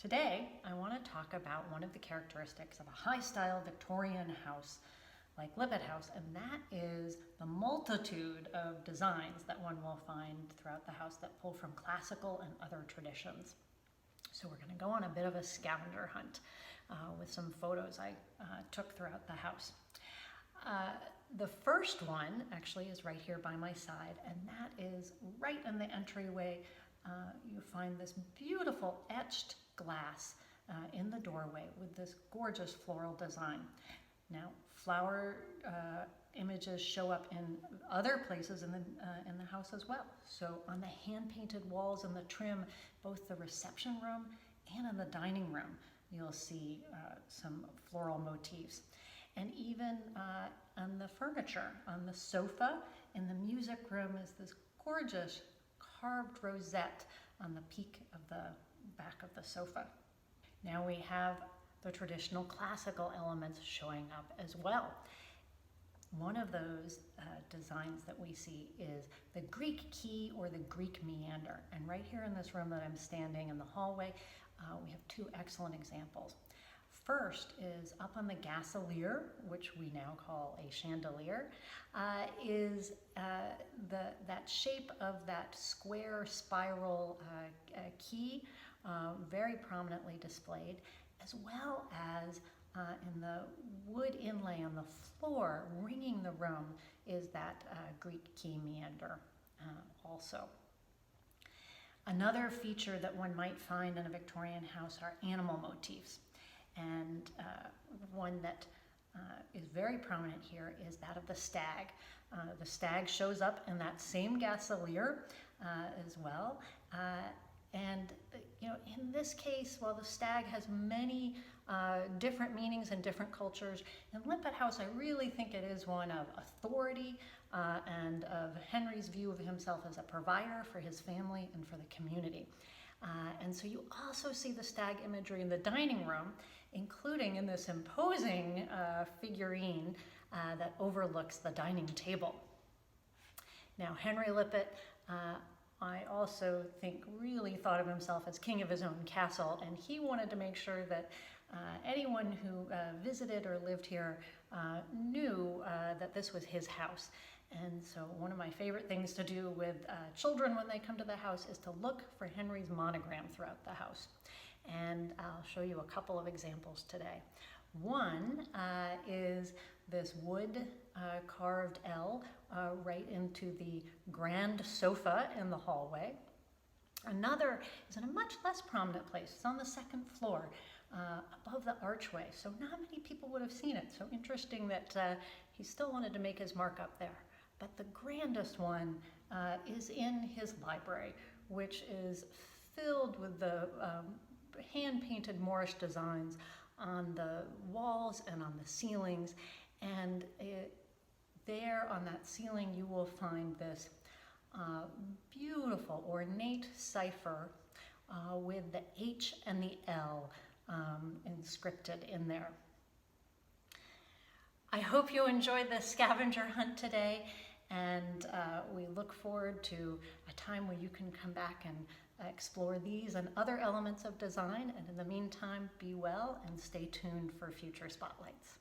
Today, I want to talk about one of the characteristics of a high-style Victorian house like Lippitt House, and that is the multitude of designs that one will find throughout the house that pull from classical and other traditions. So we're going to go on a bit of a scavenger hunt with some photos I took throughout the house. The first one actually is right here by my side, and that is right in the entryway. You find this beautiful etched glass in the doorway with this gorgeous floral design. Now, flower images show up in other places in the house as well. So on the hand-painted walls and the trim, both the reception room and in the dining room, you'll see some floral motifs. And even on the furniture, on the sofa in the music room is this gorgeous carved rosette on the peak of the back of the sofa. Now we have the traditional classical elements showing up as well. One of those designs that we see is the Greek key or the Greek meander. And right here in this room that I'm standing in the hallway, we have two excellent examples. First is up on the gasolier, which we now call a chandelier, is that shape of that square spiral key, very prominently displayed, as well as in the wood inlay on the floor, ringing the room, is that Greek key meander also. Another feature that one might find in a Victorian house are animal motifs. And one that is very prominent here is that of the stag. The stag shows up in that same gasolier as well. And in this case, while the stag has many different meanings in different cultures, in Lippitt House, I really think it is one of authority and of Henry's view of himself as a provider for his family and for the community. And so you also see the stag imagery in the dining room, including in this imposing figurine that overlooks the dining table. Now, Henry Lippitt, I also think, really thought of himself as king of his own castle, and he wanted to make sure that anyone who visited or lived here knew that this was his house. And so one of my favorite things to do with children when they come to the house is to look for Henry's monogram throughout the house. And I'll show you a couple of examples today. One is this wood carved L right into the grand sofa in the hallway. Another is in a much less prominent place. It's on the second floor above the archway. So not many people would have seen it. So interesting that he still wanted to make his mark up there. But the grandest one is in his library, which is filled with the hand-painted Moorish designs on the walls and on the ceilings. And there on that ceiling you will find this beautiful ornate cipher with the H and the L inscripted in there. I hope you enjoyed the scavenger hunt today, and we look forward to a time where you can come back and explore these and other elements of design. And in the meantime, be well and stay tuned for future spotlights.